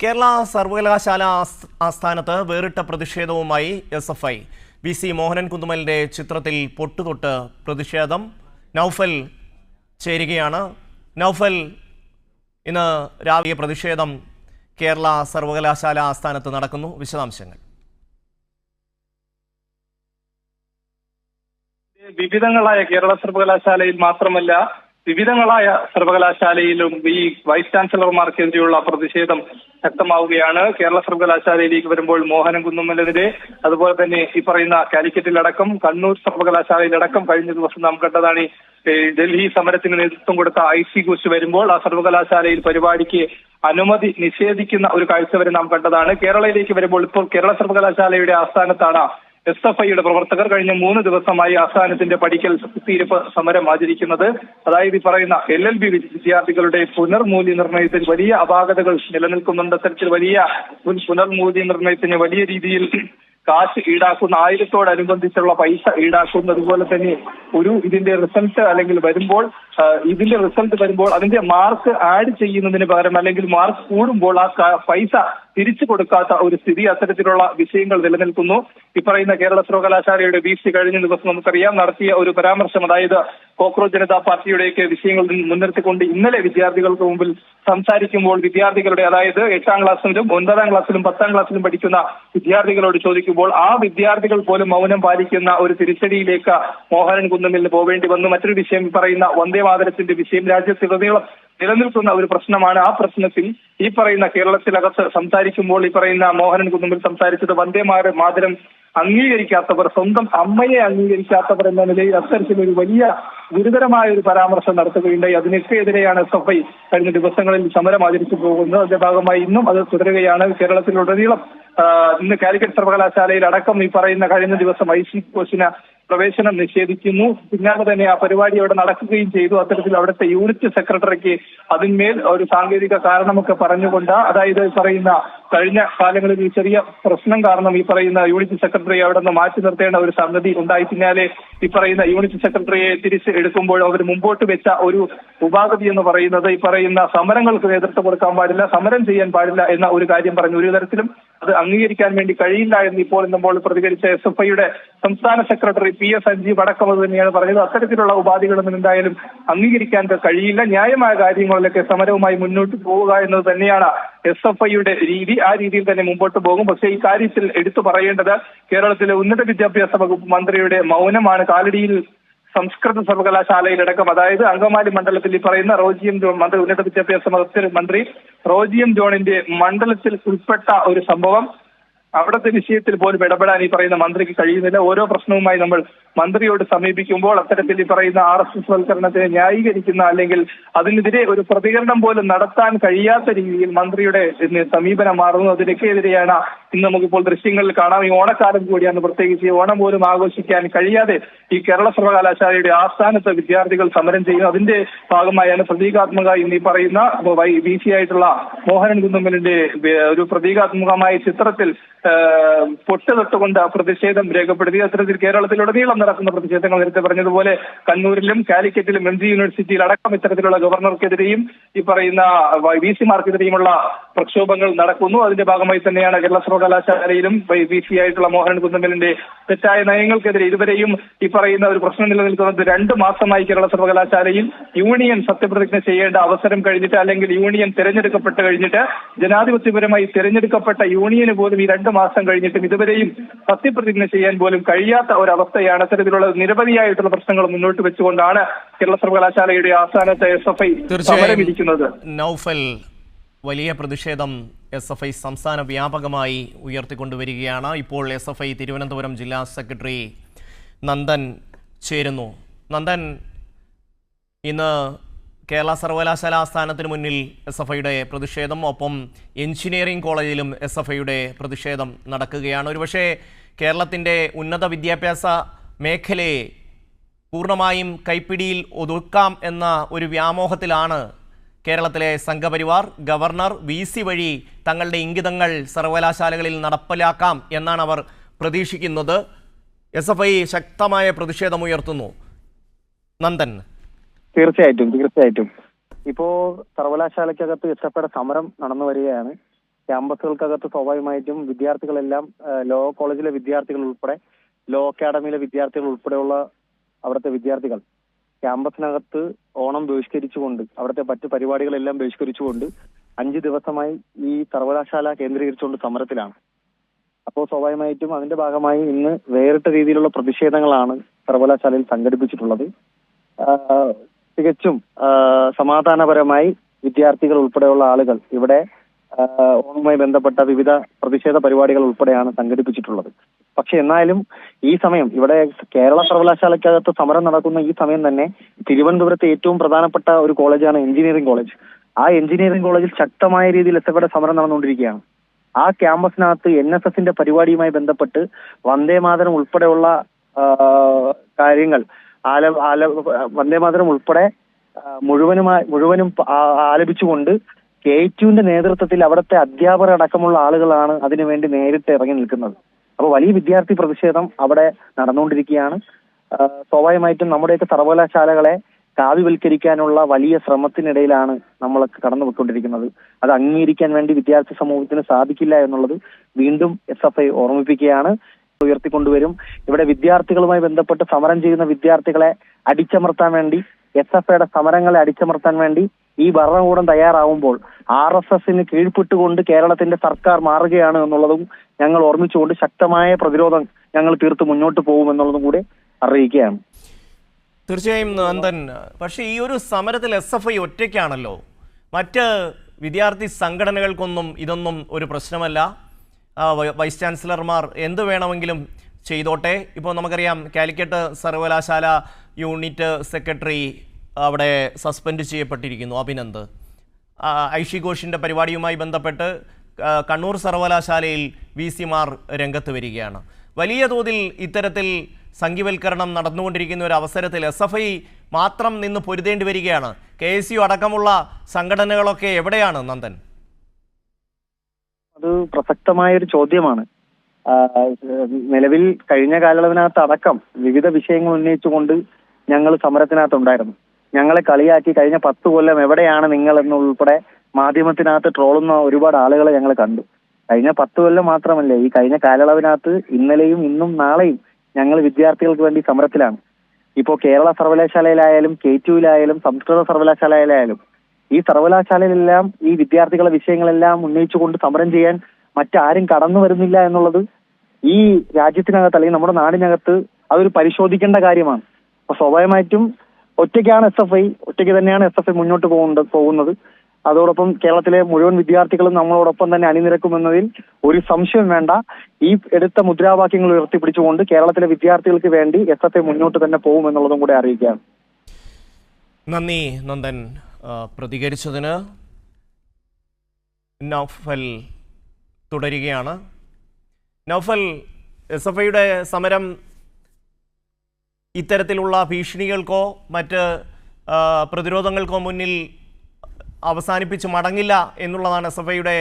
കേരള സർവകലാശാല ആസ്ഥാനത്ത് വേറിട്ട പ്രതിഷേധവുമായി SFI VC മോഹനൻ കുന്നുമലിന്റെ ചിത്രത്തിൽ പൊട്ടുതൊട്ട് പ്രതിഷേധം. നൗഫൽ ചേരുകയാണ്. നൗഫൽ, ഇന്ന് രാവിലെ പ്രതിഷേധം കേരള സർവകലാശാല ആസ്ഥാനത്ത് നടക്കുന്നു. വിശദാംശങ്ങൾ. വിവിധങ്ങളായ കേരള സർവകലാശാലയിൽ മാത്രമല്ല വിവിധങ്ങളായ സർവകലാശാലയിലും ഈ വൈസ് ചാൻസലർമാർക്കെതിരെയുള്ള പ്രതിഷേധം ശക്തമാവുകയാണ്. കേരള സർവകലാശാലയിലേക്ക് വരുമ്പോൾ മോഹനൻ കുന്നുമലിനെതിരെ, അതുപോലെ തന്നെ ഈ പറയുന്ന കാലിക്കറ്റിലടക്കം കണ്ണൂർ സർവകലാശാലയിലടക്കം കഴിഞ്ഞ ദിവസം നാം കണ്ടതാണ് ഡൽഹി സമരത്തിന് നേതൃത്വം കൊടുത്ത IC ഘോഷ് വരുമ്പോൾ ആ സർവകലാശാലയിൽ പരിപാടിക്ക് അനുമതി നിഷേധിക്കുന്ന ഒരു കാഴ്ച വരെ നാം കണ്ടതാണ്. കേരളയിലേക്ക് വരുമ്പോൾ ഇപ്പോൾ കേരള സർവകലാശാലയുടെ ആസ്ഥാനത്താണ് SFIയുടെ പ്രവർത്തകർ കഴിഞ്ഞ 3 ദിവസമായി ആസ്ഥാനത്തിന്റെ പടിക്കൽ കുത്തിയിരിപ്പ് സമരം ആചരിക്കുന്നത്. അതായത് ഈ പറയുന്ന LLB വിദ്യാർത്ഥികളുടെ പുനർമൂല്യനിർണ്ണയത്തിൽ വലിയ അപാകതകൾ നിലനിൽക്കുന്നുണ്ട്. അത്തരത്തിൽ വലിയ പുനർമൂല്യനിർണ്ണയത്തിന് വലിയ രീതിയിൽ കാശ് ഈടാക്കുന്ന, 1000-തോടനുബന്ധിച്ചുള്ള പൈസ ഈടാക്കുന്ന, അതുപോലെ തന്നെ ഇതിന്റെ റിസൾട്ട് അല്ലെങ്കിൽ വരുമ്പോൾ ഇതിന്റെ റിസൾട്ട് വരുമ്പോൾ അതിന്റെ മാർക്ക് ആഡ് ചെയ്യുന്നതിന് പകരം അല്ലെങ്കിൽ മാർക്ക് കൂടുമ്പോൾ ആ പൈസ തിരിച്ചു കൊടുക്കാത്ത ഒരു സ്ഥിതി, അത്തരത്തിലുള്ള വിഷയങ്ങൾ നിലനിൽക്കുന്നു. ഈ പറയുന്ന കേരള സർവകലാശാലയുടെ VC കഴിഞ്ഞ ദിവസം നമുക്കറിയാം നടത്തിയ ഒരു പരാമർശം, അതായത് കോക്രോച്ച് ജനതാ പാർട്ടിയുടെയൊക്കെ വിഷയങ്ങൾ മുൻനിർത്തിക്കൊണ്ട് ഇന്നലെ വിദ്യാർത്ഥികൾക്ക് മുമ്പിൽ സംസാരിക്കുമ്പോൾ വിദ്യാർത്ഥികളുടെ, അതായത് 8ാം ക്ലാസ്സിലും 9ാം ക്ലാസ്സിലും 10ാം ക്ലാസ്സിലും പഠിക്കുന്ന വിദ്യാർത്ഥികളോട് ചോദിക്കുമ്പോൾ ആ വിദ്യാർത്ഥികൾ പോലും മൗനം പാലിക്കുന്ന ഒരു തിരിച്ചടിയിലേക്ക് മോഹനൻ കുന്നുമലിന് പോവേണ്ടി വന്നു. മറ്റൊരു വിഷയം പറയുന്ന വന്ദേ മാതരത്തിന്റെ വിഷയം രാജ്യത്തുടനീളം നിലനിൽക്കുന്ന ഒരു പ്രശ്നമാണ്. ആ പ്രശ്നത്തിൽ ഈ പറയുന്ന കേരളത്തിലകത്ത് സംസാരിക്കുമ്പോൾ ഈ പറയുന്ന മോഹനൻ കുന്നുമൽ സംസാരിച്ചത് വന്ദേ മാതരം അംഗീകരിക്കാത്തവർ, സ്വന്തം അമ്മയെ അംഗീകരിക്കാത്തവർ എന്ന നിലയിൽ അത്തരത്തിലൊരു വലിയ ഗുരുതരമായ ഒരു പരാമർശം നടത്തുകയുണ്ടായി. അതിനൊക്കെ എതിരെയാണ് SFI കഴിഞ്ഞ ദിവസങ്ങളിൽ സമരം ആചരിച്ചു പോകുന്നത്. അതിന്റെ ഭാഗമായി ഇന്നും അത് തുടരുകയാണ്. കേരളത്തിലുടനീളം ഇന്ന് കാലിക്കറ്റ് സർവകലാശാലയിൽ അടക്കം ഈ പറയുന്ന കഴിഞ്ഞ ദിവസം IC കോഴ്സിന് പ്രവേശനം നിഷേധിക്കുന്നു. പിന്നാലെ തന്നെ ആ പരിപാടി അവിടെ നടക്കുകയും ചെയ്തു. അത്തരത്തിൽ അവിടുത്തെ യൂണിറ്റ് സെക്രട്ടറിക്ക് അതിന്മേൽ ഒരു സാങ്കേതിക കാരണമൊക്കെ പറഞ്ഞുകൊണ്ട്, അതായത് പറയുന്ന കഴിഞ്ഞ കാലങ്ങളിൽ ഈ ചെറിയ പ്രശ്നം കാരണം ഈ പറയുന്ന യൂണിറ്റ് സെക്രട്ടറിയെ അവിടെ നിന്ന് മാറ്റി നിർത്തേണ്ട ഒരു സംഗതി ഉണ്ടായി. പിന്നാലെ ഈ പറയുന്ന യൂണിറ്റ് സെക്രട്ടറിയെ തിരിച്ച് എടുക്കുമ്പോൾ അവർ മുമ്പോട്ട് വെച്ച ഒരു ഉപാധി എന്ന് പറയുന്നത് ഈ പറയുന്ന സമരങ്ങൾക്ക് നേതൃത്വം കൊടുക്കാൻ പാടില്ല, സമരം ചെയ്യാൻ പാടില്ല എന്ന ഒരു കാര്യം പറഞ്ഞു. ഒരു തരത്തിലും അത് അംഗീകരിക്കാൻ വേണ്ടി കഴിയില്ല എന്ന് ഇപ്പോൾ നമ്മൾ പ്രതികരിച്ച SFIയുടെ സംസ്ഥാന സെക്രട്ടറി PS സഞ്ജീവ് അടക്കം അത് തന്നെയാണ് പറഞ്ഞത്. അത്തരത്തിലുള്ള ഉപാധികളൊന്നും എന്തായാലും അംഗീകരിക്കാൻ കഴിയില്ല. ന്യായമായ കാര്യങ്ങളിലൊക്കെ സമരവുമായി മുന്നോട്ട് പോവുക എന്നത് തന്നെയാണ് SFIയുടെ രീതി. ആ രീതിയിൽ തന്നെ മുമ്പോട്ട് പോകും. പക്ഷേ ഈ കാര്യത്തിൽ എടുത്തു പറയേണ്ടത് കേരളത്തിലെ ഉന്നത വിദ്യാഭ്യാസ വകുപ്പ് മന്ത്രിയുടെ മൗനമാണ്. കാലടിയിൽ സംസ്കൃത സർവകലാശാലയിലടക്കം, അതായത് അങ്കമാലി മണ്ഡലത്തിൽ ഈ പറയുന്ന റോജിയം ജോൺ മന്ത്രി, ഉന്നത വിദ്യാഭ്യാസ മന്ത്രി റോജിയം ജോണിന്റെ മണ്ഡലത്തിൽ ഉൾപ്പെട്ട ഒരു സംഭവം, അവിടുത്തെ വിഷയത്തിൽ പോലും ഇടപെടാൻ ഈ പറയുന്ന മന്ത്രിക്ക് കഴിയുന്നില്ല. ഓരോ പ്രശ്നവുമായി നമ്മൾ മന്ത്രിയോട് സമീപിക്കുമ്പോൾ അത്തരത്തിൽ ഈ പറയുന്ന RSS വൽക്കരണത്തെ ന്യായീകരിക്കുന്ന അല്ലെങ്കിൽ അതിനെതിരെ ഒരു പ്രതികരണം പോലും നടത്താൻ കഴിയാത്ത രീതിയിൽ മന്ത്രിയുടെ സമീപനം മാറുന്നു. അതിനൊക്കെതിരെയാണ് ഇന്ന് നമുക്കിപ്പോൾ ദൃശ്യങ്ങളിൽ കാണാം. ഈ ഓണക്കാലം കൂടിയാണ്, പ്രത്യേകിച്ച് ഈ ഓണം പോലും ആഘോഷിക്കാൻ കഴിയാതെ ഈ കേരള സർവകലാശാലയുടെ ആസ്ഥാനത്ത് വിദ്യാർത്ഥികൾ സമരം ചെയ്യുന്നു. അതിന്റെ ഭാഗമായാണ് പ്രതീകാത്മക ഇന്ന് ഈ പറയുന്ന VC ആയിട്ടുള്ള മോഹനൻ കുന്നുമലിന്റെ ഒരു പ്രതീകാത്മകമായ ചിത്രത്തിൽ പൊട്ടുതൊട്ടുകൊണ്ട് പ്രതിഷേധം രേഖപ്പെടുത്തി. അത്തരത്തിൽ കേരളത്തിലുടനീളം നടക്കുന്ന പ്രതിഷേധങ്ങൾ നേരത്തെ പറഞ്ഞതുപോലെ കണ്ണൂരിലും കാലിക്കറ്റിലും MG യൂണിവേഴ്സിറ്റിയിൽ അടക്കം ഇത്തരത്തിലുള്ള ഗവർണർക്കെതിരെയും ഈ പറയുന്ന VC മാർക്കെതിരെയുമുള്ള പ്രക്ഷോഭങ്ങൾ നടക്കുന്നു. അതിന്റെ ഭാഗമായി തന്നെയാണ് കേരള സർവകലാശാലയിലും VC ആയിട്ടുള്ള മോഹനൻ കുന്നുമലിന്റെ തെറ്റായ നയങ്ങൾക്കെതിരെ ഇതുവരെയും ഈ പറയുന്ന ഒരു പ്രശ്നം നിലനിൽക്കുന്നത്. 2 മാസമായി കേരള സർവകലാശാലയിൽ യൂണിയൻ സത്യപ്രതിജ്ഞ ചെയ്യേണ്ട അവസരം കഴിഞ്ഞിട്ട്, അല്ലെങ്കിൽ യൂണിയൻ തിരഞ്ഞെടുക്കപ്പെട്ട് കഴിഞ്ഞിട്ട്, ജനാധിപത്യപരമായി തിരഞ്ഞെടുക്കപ്പെട്ട യൂണിയന് പോലും ഈ 2 മാസം കഴിഞ്ഞിട്ടും ഇതുവരെയും സത്യപ്രതിജ്ഞ ചെയ്യാൻ പോലും കഴിയാത്ത ഒരവസ്ഥയാണ്. അത്തരത്തിലുള്ള നിരവധിയായിട്ടുള്ള പ്രശ്നങ്ങൾ മുന്നോട്ട് വെച്ചുകൊണ്ടാണ് കേരള സർവകലാശാലയുടെ ആസ്ഥാനത്ത് SFI സമരമിരിക്കുന്നത്. നൗഫൽ, വലിയ പ്രതിഷേധം SFI സംസ്ഥാന വ്യാപകമായി ഉയർത്തിക്കൊണ്ടുവരികയാണ്. ഇപ്പോൾ SFI തിരുവനന്തപുരം ജില്ലാ സെക്രട്ടറി നന്ദൻ ചേരുന്നു. നന്ദൻ, ഇന്ന് കേരള സർവകലാശാല ആസ്ഥാനത്തിന് മുന്നിൽ SFIയുടെ പ്രതിഷേധം, ഒപ്പം എഞ്ചിനീയറിംഗ് കോളേജിലും SFIയുടെ പ്രതിഷേധം നടക്കുകയാണ്. ഒരുപക്ഷെ കേരളത്തിൻ്റെ ഉന്നത വിദ്യാഭ്യാസ മേഖലയെ പൂർണ്ണമായും കൈപ്പിടിയിൽ ഒതുക്കാം എന്ന ഒരു വ്യാമോഹത്തിലാണ് കേരളത്തിലെ സംഘപരിവാർ. ഗവർണർ VC വഴി തങ്ങളുടെ ഇംഗിതങ്ങൾ സർവകലാശാലകളിൽ നടപ്പിലാക്കാം എന്നാണ് അവർ പ്രതീക്ഷിക്കുന്നത്. SFI ശക്തമായ പ്രതിഷേധമുയർത്തുന്നു. നന്ദൻ. തീർച്ചയായിട്ടും ഇപ്പോ സർവകലാശാലയ്ക്കകത്ത് SFIയുടെ സമരം നടന്നു വരികയാണ്. ക്യാമ്പസുകൾക്കകത്ത് സ്വാഭാവികമായിട്ടും വിദ്യാർത്ഥികളെല്ലാം ലോ കോളേജിലെ വിദ്യാർത്ഥികൾ ഉൾപ്പെടെ ലോ അക്കാഡമിയിലെ വിദ്യാർത്ഥികൾ ഉൾപ്പെടെയുള്ള അവിടുത്തെ വിദ്യാർത്ഥികൾ ക്യാമ്പസിനകത്ത് ഓണം ബഹിഷ്കരിച്ചുകൊണ്ട് അവിടുത്തെ മറ്റു പരിപാടികളെല്ലാം ബഹിഷ്കരിച്ചുകൊണ്ട് 5 ദിവസമായി ഈ സർവകലാശാല കേന്ദ്രീകരിച്ചുകൊണ്ട് സമരത്തിലാണ്. അപ്പോൾ സ്വാഭാവികമായിട്ടും അതിന്റെ ഭാഗമായി ഇന്ന് വേറിട്ട രീതിയിലുള്ള പ്രതിഷേധങ്ങളാണ് സർവകലാശാലയിൽ സംഘടിപ്പിച്ചിട്ടുള്ളത്. തികച്ചും സമാധാനപരമായി വിദ്യാർത്ഥികൾ ഉൾപ്പെടെയുള്ള ആളുകൾ ഇവിടെ ഓണവുമായി ബന്ധപ്പെട്ട വിവിധ പ്രതിഷേധ പരിപാടികൾ ഉൾപ്പെടെയാണ് സംഘടിപ്പിച്ചിട്ടുള്ളത്. പക്ഷെ എന്നാലും ഈ സമയം ഇവിടെ കേരള സർവകലാശാലയ്ക്കകത്ത് സമരം നടക്കുന്ന ഈ സമയം തന്നെ തിരുവനന്തപുരത്തെ ഏറ്റവും പ്രധാനപ്പെട്ട ഒരു കോളേജാണ് എഞ്ചിനീയറിംഗ് കോളേജ്. ആ എഞ്ചിനീയറിംഗ് കോളേജിൽ ശക്തമായ രീതിയിൽ എസ്എഫ്ഐയുടെ സമരം നടന്നുകൊണ്ടിരിക്കുകയാണ്. ആ ക്യാമ്പസിനകത്ത് NSSന്റെ പരിപാടിയുമായി ബന്ധപ്പെട്ട് വന്ദേമാതരം ഉൾപ്പെടെയുള്ള കാര്യങ്ങൾ വന്ദേമാതരം ഉൾപ്പെടെ മുഴുവനും ആലപിച്ചുകൊണ്ട് KTUവിന്റെ നേതൃത്വത്തിൽ അവിടുത്തെ അധ്യാപകർ അടക്കമുള്ള ആളുകളാണ് അതിനുവേണ്ടി നേരിട്ട് ഇറങ്ങി നിൽക്കുന്നത്. അപ്പോൾ വലിയ വിദ്യാർത്ഥി പ്രതിഷേധം അവിടെ നടന്നുകൊണ്ടിരിക്കുകയാണ്. സ്വാഭാവികമായിട്ടും നമ്മുടെയൊക്കെ സർവകലാശാലകളെ കാവ്യവൽക്കരിക്കാനുള്ള വലിയ ശ്രമത്തിനിടയിലാണ് നമ്മളൊക്കെ കടന്നു പോയിക്കൊണ്ടിരിക്കുന്നത്. അത് അംഗീകരിക്കാൻ വേണ്ടി വിദ്യാർത്ഥി സമൂഹത്തിന് സാധിക്കില്ല എന്നുള്ളത് വീണ്ടും SFI ഓർമ്മിപ്പിക്കുകയാണ്, ഉയർത്തിക്കൊണ്ടുവരും. ഇവിടെ വിദ്യാർത്ഥികളുമായി ബന്ധപ്പെട്ട് സമരം ചെയ്യുന്ന വിദ്യാർത്ഥികളെ അടിച്ചമർത്താൻ വേണ്ടി SFIയുടെ സമരങ്ങളെ അടിച്ചമർത്താൻ വേണ്ടി ഈ ഭരണകൂടം തയ്യാറാവുമ്പോൾ RSSന് കീഴ്പ്പെട്ടുകൊണ്ട് കേരളത്തിന്റെ സർക്കാർ മാറുകയാണ് എന്നുള്ളതും ഞങ്ങൾ ഓർമ്മിച്ചുകൊണ്ട് ശക്തമായ പ്രതിരോധം ഞങ്ങൾ തീർത്ത് മുന്നോട്ട് പോകുമെന്നുള്ളതും കൂടി അറിയിക്കുകയാണ്. തീർച്ചയായും നന്ദൻ, പക്ഷേ ഈ ഒരു സമരത്തിൽ SFI ഒറ്റയ്ക്കാണല്ലോ. മറ്റ് വിദ്യാർത്ഥി സംഘടനകൾക്കൊന്നും ഇതൊന്നും ഒരു പ്രശ്നമല്ല. വൈസ് ചാൻസലർമാർ എന്ത് വേണമെങ്കിലും ചെയ്തോട്ടെ. ഇപ്പോൾ നമുക്കറിയാം കാലിക്കറ്റ് സർവകലാശാല യൂണിറ്റ് സെക്രട്ടറി അവിടെ സസ്പെൻഡ് ചെയ്യപ്പെട്ടിരിക്കുന്നു, അഭിനന്ദ്. ഐഷി ഘോഷിൻ്റെ പരിപാടിയുമായി ബന്ധപ്പെട്ട് കണ്ണൂർ സർവകലാശാലയിൽ VC-മാർ രംഗത്ത് വരികയാണ്. വലിയ തോതിൽ ഇത്തരത്തിൽ സംഘീവൽക്കരണം നടന്നുകൊണ്ടിരിക്കുന്ന ഒരു അവസരത്തിൽ SFI മാത്രം നിന്ന് പൊരുതേണ്ടി വരികയാണ്. KSU അടക്കമുള്ള സംഘടനകളൊക്കെ എവിടെയാണ് നന്ദൻ? അത് പ്രസക്തമായൊരു ചോദ്യമാണ്. നിലവിൽ കഴിഞ്ഞ കാലയളവിനകത്ത് അടക്കം വിവിധ വിഷയങ്ങൾ ഉന്നയിച്ചുകൊണ്ട് ഞങ്ങൾ സമരത്തിനകത്തുണ്ടായിരുന്നു. ഞങ്ങളെ കളിയാക്കി കഴിഞ്ഞ 10 കൊല്ലം എവിടെയാണ് നിങ്ങൾ എന്നുൾപ്പെടെ മാധ്യമത്തിനകത്ത് ട്രോളുന്ന ഒരുപാട് ആളുകളെ ഞങ്ങൾ കണ്ടു. കഴിഞ്ഞ 10 കൊല്ലം മാത്രമല്ല, ഈ കഴിഞ്ഞ കാലയളവിനകത്ത് ഇന്നലെയും ഇന്നും നാളെയും ഞങ്ങൾ വിദ്യാർത്ഥികൾക്ക് വേണ്ടി സമരത്തിലാണ്. ഇപ്പോൾ കേരള സർവകലാശാലയിലായാലും KTUവിലായാലും സംസ്കൃത സർവകലാശാലയിലായാലും ഈ സർവകലാശാലയിലെല്ലാം ഈ വിദ്യാർത്ഥികളുടെ വിഷയങ്ങളെല്ലാം ഉന്നയിച്ചുകൊണ്ട് സമരം ചെയ്യാൻ മറ്റാരും കടന്നു വരുന്നില്ല എന്നുള്ളത് ഈ രാജ്യത്തിനകത്ത് അല്ലെങ്കിൽ നമ്മുടെ നാടിനകത്ത് അതൊരു പരിശോധിക്കേണ്ട കാര്യമാണ്. അപ്പൊ സ്വാഭാവികമായിട്ടും ഒറ്റയ്ക്കാണ് ഒറ്റയ്ക്ക് തന്നെയാണ് SFI മുന്നോട്ട് പോകുന്നത്. അതോടൊപ്പം കേരളത്തിലെ മുഴുവൻ വിദ്യാർത്ഥികളും നമ്മളോടൊപ്പം തന്നെ അണിനിരക്കുമെന്നതിൽ ഒരു സംശയം വേണ്ട. ഈ എടുത്ത മുദ്രാവാക്യങ്ങൾ ഉയർത്തിപ്പിടിച്ചുകൊണ്ട് കേരളത്തിലെ വിദ്യാർത്ഥികൾക്ക് വേണ്ടി SFI മുന്നോട്ട് തന്നെ പോകുമെന്നുള്ളതും കൂടെ അറിയിക്കുകയാണ്. നന്ദി നന്ദൻ പ്രതികരിച്ചതിന്. നൗഫൽ തുടരുകയാണ്. നൗഫൽ, SFIയുടെ സമരം ഇത്തരത്തിലുള്ള ഭീഷണികൾക്കോ മറ്റ് പ്രതിരോധങ്ങൾക്കോ മുന്നിൽ അവസാനിപ്പിച്ച് മടങ്ങില്ല എന്നുള്ളതാണ് SFIയുടെ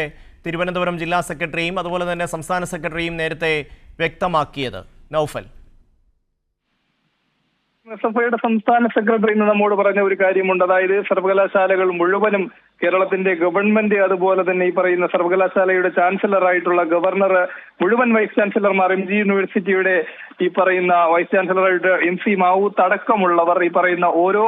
തിരുവനന്തപുരം ജില്ലാ സെക്രട്ടറിയും അതുപോലെ തന്നെ സംസ്ഥാന സെക്രട്ടറിയും നേരത്തെ വ്യക്തമാക്കിയത്. നൗഫൽ, SFIയുടെ സംസ്ഥാന സെക്രട്ടറി ഇന്ന് നമ്മോട് പറഞ്ഞ ഒരു കാര്യമുണ്ട്. അതായത് സർവകലാശാലകൾ മുഴുവനും കേരളത്തിന്റെ ഗവൺമെന്റ്, അതുപോലെ തന്നെ ഈ പറയുന്ന സർവകലാശാലയുടെ ചാൻസലറായിട്ടുള്ള ഗവർണർ, മുഴുവൻ വൈസ് ചാൻസലർമാർ, MG യൂണിവേഴ്സിറ്റിയുടെ ഈ പറയുന്ന വൈസ് ചാൻസലറായിട്ട് MC മാവൂത്ത് അടക്കമുള്ളവർ ഈ പറയുന്ന ഓരോ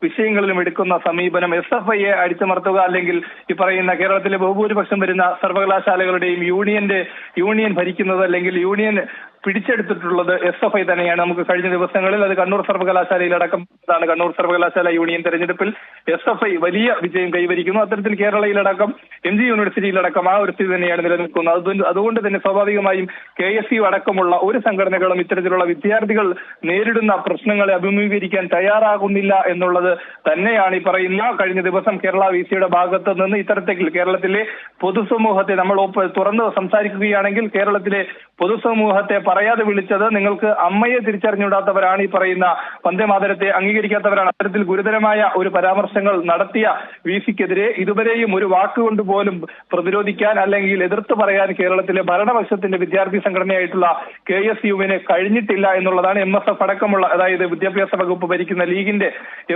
വിഷയങ്ങളിലും എടുക്കുന്ന സമീപനം SFIയെ അടിച്ചമർത്തുക, അല്ലെങ്കിൽ ഈ പറയുന്ന കേരളത്തിലെ ബഹുഭൂരിപക്ഷം വരുന്ന സർവകലാശാലകളുടെയും യൂണിയൻ ഭരിക്കുന്നത് അല്ലെങ്കിൽ യൂണിയൻ പിടിച്ചെടുത്തിട്ടുള്ളത് SFI തന്നെയാണ്. നമുക്ക് കഴിഞ്ഞ ദിവസങ്ങളിൽ അത് കണ്ണൂർ സർവകലാശാലയിലടക്കം കണ്ണൂർ സർവകലാശാല യൂണിയൻ തെരഞ്ഞെടുപ്പിൽ SFI വലിയ വിജയം കൈവരിക്കുന്നു. അത്തരത്തിൽ കേരളയിലടക്കം MG യൂണിവേഴ്സിറ്റിയിലടക്കം ആ ഒരു സ്ഥിതി തന്നെയാണ് നിലനിൽക്കുന്നത്. അതുകൊണ്ട് തന്നെ സ്വാഭാവികമായും KSU അടക്കമുള്ള ഒരു സംഘടനകളും ഇത്തരത്തിലുള്ള വിദ്യാർത്ഥികൾ നേരിടുന്ന പ്രശ്നങ്ങളെ അഭിമുഖീകരിക്കാൻ തയ്യാറാകുന്നില്ല എന്നുള്ളത് തന്നെയാണ് ഈ പറയുന്ന കഴിഞ്ഞ ദിവസം കേരള VCയുടെ ഭാഗത്ത് നിന്ന് ഇത്തരത്തിൽ കേരളത്തിലെ പൊതുസമൂഹത്തെ നമ്മൾ തുറന്ന് സംസാരിക്കുകയാണെങ്കിൽ കേരളത്തിലെ പൊതുസമൂഹത്തെ പറയാതെ വിളിച്ചത് നിങ്ങൾക്ക് അമ്മയെ തിരിച്ചറിഞ്ഞുകൂടാത്തവരാണ്, ഈ പറയുന്ന വന്ദേമാതരത്തെ അംഗീകരിക്കാത്തവരാണ്. അത്തരത്തിൽ ഗുരുതരമായ ഒരു പരാമർശങ്ങൾ നടത്തിയ VC-ക്കെതിരെ ഇതുവരെയും ഒരു വാക്കുകൊണ്ട് പോലും പ്രതിരോധിക്കാൻ അല്ലെങ്കിൽ എതിർത്ത് പറയാൻ കേരളത്തിലെ ഭരണപക്ഷത്തിന്റെ വിദ്യാർത്ഥി സംഘടനയായിട്ടുള്ള KSU-വിന് കഴിഞ്ഞിട്ടില്ല എന്നുള്ളതാണ്. MSF അടക്കമുള്ള, അതായത് വിദ്യാഭ്യാസ വകുപ്പ് ഭരിക്കുന്ന ലീഗിന്റെ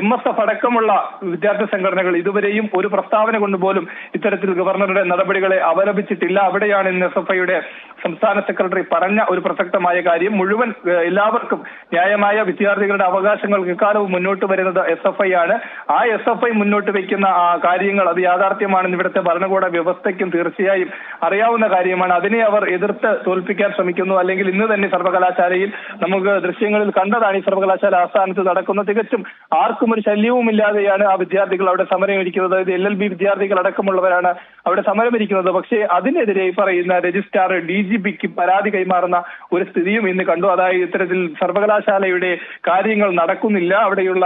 MSF അടക്കമുള്ള വിദ്യാർത്ഥി സംഘടനകൾ ഇതുവരെയും ഒരു പ്രസ്താവന കൊണ്ടുപോലും ഇത്തരത്തിൽ ഗവർണറുടെ നടപടികളെ അപലപിച്ചിട്ടില്ല. അവിടെയാണ് ഇന്ന് SFIയുടെ സംസ്ഥാന സെക്രട്ടറി പറഞ്ഞ ഒരു പ്രസക്തമായ കാര്യം. മുഴുവൻ എല്ലാവർക്കും ന്യായമായ വിദ്യാർത്ഥികളുടെ അവകാശങ്ങൾക്ക് എക്കാലവും മുന്നോട്ട് വരുന്നത് SFI ആണ്. ആ SFI മുന്നോട്ട് വയ്ക്കുന്ന കാര്യങ്ങൾ അത് യാഥാർത്ഥ്യമാണെന്ന് ഇവിടുത്തെ ഭരണകൂട വ്യവസ്ഥയ്ക്കും തീർച്ചയായും അറിയാവുന്ന കാര്യമാണ്. അതിനെ അവർ എതിർത്ത് തോൽപ്പിക്കാൻ ശ്രമിക്കുന്നു. അല്ലെങ്കിൽ ഇന്ന് തന്നെ സർവകലാശാലയിൽ നമുക്ക് ദൃശ്യങ്ങളിൽ കണ്ടതാണ്, ഈ സർവകലാശാല ആസ്ഥാനത്ത് നടക്കുന്ന തികച്ചും ആർക്കും ഒരു ശല്യവുമില്ലാതെയാണ് ആ വിദ്യാർത്ഥികൾ അവിടെ സമരമിരിക്കുന്നത്. അതായത് LLB വിദ്യാർത്ഥികൾ അടക്കമുള്ളവരാണ് അവിടെ സമരമിരിക്കുന്നത്. പക്ഷേ അതിനെതിരെ ഈ പറയുന്ന രജിസ്ട്രാർ DGPക്ക് പരാതി കൈമാറുന്ന ഒരു സ്ഥിതിയും ഇന്ന് കണ്ടു. അതായത് ഇത്തരത്തിൽ സർവകലാശാലയുടെ കാര്യങ്ങൾ നടക്കുന്നില്ല, അവിടെയുള്ള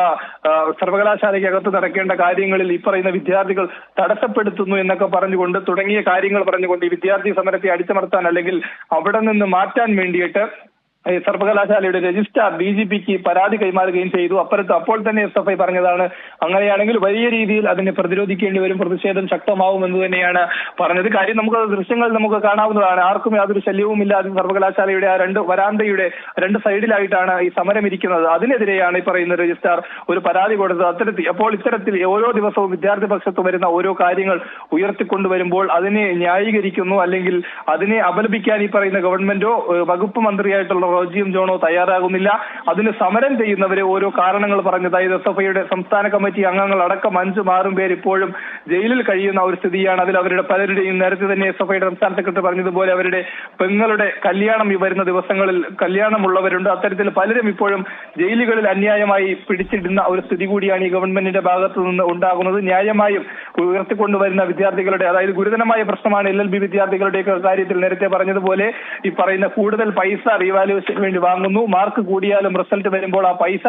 സർവകലാശാലയ്ക്കകത്ത് നടക്കേണ്ട കാര്യങ്ങളിൽ ഈ പറയുന്ന വിദ്യാർത്ഥികൾ തടസ്സപ്പെടുത്തുന്നു എന്നൊക്കെ പറഞ്ഞുകൊണ്ട് തുടങ്ങിയ കാര്യങ്ങൾ പറഞ്ഞുകൊണ്ട് ഈ വിദ്യാർത്ഥി സമരത്തെ അടിച്ചമർത്താൻ അല്ലെങ്കിൽ അവിടെ നിന്ന് മാറ്റാൻ വേണ്ടിയിട്ട് സർവകലാശാലയുടെ രജിസ്ട്രാർ DGPക്ക് പരാതി കൈമാറുകയും ചെയ്തു. അപ്പോൾ തന്നെ SFI പറഞ്ഞതാണ്, അങ്ങനെയാണെങ്കിൽ വലിയ രീതിയിൽ അതിനെ പ്രതിരോധിക്കേണ്ടി വരും, പ്രതിഷേധം ശക്തമാവും എന്ന് തന്നെയാണ് പറഞ്ഞത്. കാര്യം നമുക്ക് ദൃശ്യങ്ങൾ നമുക്ക് കാണാവുന്നതാണ്. ആർക്കും യാതൊരു ശല്യവുമില്ലാതെ സർവകലാശാലയുടെ ആ വരാന്തയുടെ രണ്ട് സൈഡിലായിട്ടാണ് ഈ സമരം ഇരിക്കുന്നത്. അതിനെതിരെയാണ് ഈ പറയുന്ന രജിസ്ട്രാർ ഒരു പരാതി കൊടുത്തത്. അപ്പോൾ ഇത്തരത്തിൽ ഓരോ ദിവസവും വിദ്യാർത്ഥി പക്ഷത്ത് വരുന്ന ഓരോ കാര്യങ്ങൾ ഉയർത്തിക്കൊണ്ടുവരുമ്പോൾ അതിനെ ന്യായീകരിക്കുന്നു, അല്ലെങ്കിൽ അതിനെ അപലപിക്കാൻ ഈ പറയുന്ന ഗവൺമെന്റോ വകുപ്പ് മന്ത്രിയായിട്ടുള്ള റോജിയും ജോണോ തയ്യാറാകുന്നില്ല. അതിന് സമരം ചെയ്യുന്നവരെ ഓരോ കാരണങ്ങൾ പറഞ്ഞത്, അതായത് SFIയുടെ സംസ്ഥാന കമ്മിറ്റി അംഗങ്ങൾ അടക്കം 5-6 പേർ ഇപ്പോഴും ജയിലിൽ കഴിയുന്ന ഒരു സ്ഥിതിയാണ്. അതിൽ അവരുടെ പലരുടെയും നേരത്തെ തന്നെ SFIയുടെ സംസ്ഥാന സെക്രട്ടറി പറഞ്ഞതുപോലെ അവരുടെ പെങ്ങളുടെ കല്യാണം ഈ വരുന്ന ദിവസങ്ങളിൽ കല്യാണമുള്ളവരുണ്ട്. അത്തരത്തിൽ പലരും ഇപ്പോഴും ജയിലുകളിൽ അന്യായമായി പിടിച്ചിടുന്ന ഒരു സ്ഥിതി കൂടിയാണ് ഈ ഗവൺമെന്റിന്റെ ഭാഗത്തു നിന്ന് ഉണ്ടാകുന്നത്. ന്യായമായും ഉയർത്തിക്കൊണ്ടുവരുന്ന വിദ്യാർത്ഥികളുടെ, അതായത് ഗുരുതരമായ പ്രശ്നമാണ് LLB വിദ്യാർത്ഥികളുടെയൊക്കെ കാര്യത്തിൽ നേരത്തെ പറഞ്ഞതുപോലെ ഈ പറയുന്ന കൂടുതൽ പൈസ റീവാലുവേഷൻ വേണ്ടി വാങ്ങുന്നു. മാർക്ക് കൂടിയാലും റിസൾട്ട് വരുമ്പോൾ ആ പൈസ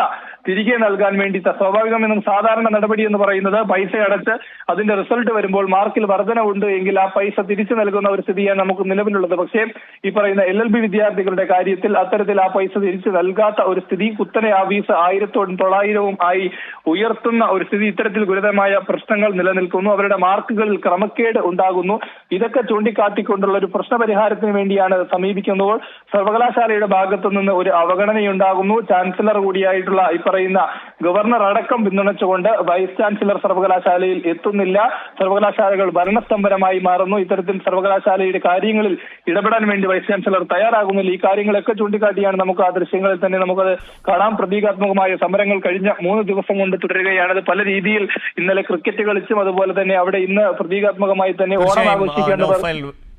തിരികെ നൽകാൻ വേണ്ടി സ്വാഭാവികമെന്നും സാധാരണ നടപടി എന്ന് പറയുന്നത് പൈസ അടച്ച് അതിന്റെ റിസൾട്ട് വരുമ്പോൾ മാർക്കിൽ വർധനവുണ്ട് എങ്കിൽ ആ പൈസ തിരിച്ചു നൽകുന്ന ഒരു സ്ഥിതിയാണ് നമുക്ക് നിലവിലുള്ളത്. പക്ഷേ ഈ പറയുന്ന LLB വിദ്യാർത്ഥികളുടെ കാര്യത്തിൽ അത്തരത്തിൽ ആ പൈസ തിരിച്ചു നൽകാത്ത ഒരു സ്ഥിതി, കുത്തനെ ആ ഫീസ് 1900 ആയി ഉയർത്തുന്ന ഒരു സ്ഥിതി, ഇത്തരത്തിൽ ഗുരുതരമായ പ്രശ്നങ്ങൾ നിലനിൽക്കുന്നു. അവരുടെ മാർക്കുകളിൽ ക്രമക്കേട് ഉണ്ടാകുന്നു. ഇതൊക്കെ ചൂണ്ടിക്കാട്ടിക്കൊണ്ടുള്ള ഒരു പ്രശ്നപരിഹാരത്തിന് വേണ്ടിയാണ് സമീപിക്കുമ്പോൾ സർവകലാശാലയുടെ ഭാഗത്തു നിന്ന് ഒരു അവഗണനയുണ്ടാകുന്നു. ചാൻസലർ കൂടിയായിട്ടുള്ള ഈ പറയുന്ന ഗവർണർ അടക്കം പിന്തുണച്ചുകൊണ്ട് വൈസ് ചാൻസലർ സർവകലാശാലയിൽ എത്തുന്നില്ല. സർവകലാശാലകൾ ഭരണസ്തംഭനമായി മാറുന്നു. ഇത്തരത്തിൽ സർവകലാശാലയുടെ കാര്യങ്ങളിൽ ഇടപെടാൻ വേണ്ടി വൈസ് ചാൻസലർ തയ്യാറാകുന്നില്ല. ഈ കാര്യങ്ങളൊക്കെ ചൂണ്ടിക്കാട്ടിയാണ് നമുക്ക് ആ ദൃശ്യങ്ങളിൽ തന്നെ നമുക്കത് കാണാം. പ്രതീകാത്മകമായ സമരങ്ങൾ കഴിഞ്ഞ 3 ദിവസം കൊണ്ട് തുടരുകയാണത്. പല രീതിയിൽ ഇന്നലെ ക്രിക്കറ്റ് കളിച്ചും അതുപോലെ തന്നെ അവിടെ ഇന്ന് പ്രതീകാത്മകമായി തന്നെ ഓണം ആഘോഷിക്കേണ്ടവർ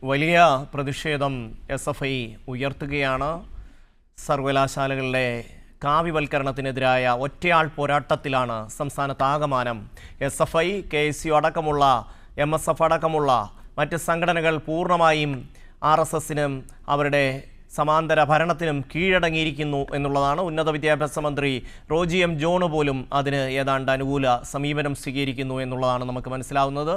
വലിയ പ്രതിഷേധം SFI ഉയർത്തുകയാണ്. സർവകലാശാലകളിലെ കാവ്യവൽക്കരണത്തിനെതിരായ ഒറ്റയാൾ പോരാട്ടത്തിലാണ് സംസ്ഥാനത്താകമാനം. SFI, KSU അടക്കമുള്ള MSF അടക്കമുള്ള മറ്റ് സംഘടനകൾ പൂർണ്ണമായും RSSനും അവരുടെ സമാന്തര ഭരണത്തിനും കീഴടങ്ങിയിരിക്കുന്നു എന്നുള്ളതാണ്. ഉന്നത വിദ്യാഭ്യാസ മന്ത്രി റോജി ജോൺ പോലും അതിന് ഏതാണ്ട് അനുകൂല സമീപനം സ്വീകരിക്കുന്നു എന്നുള്ളതാണ് നമുക്ക് മനസ്സിലാവുന്നത്.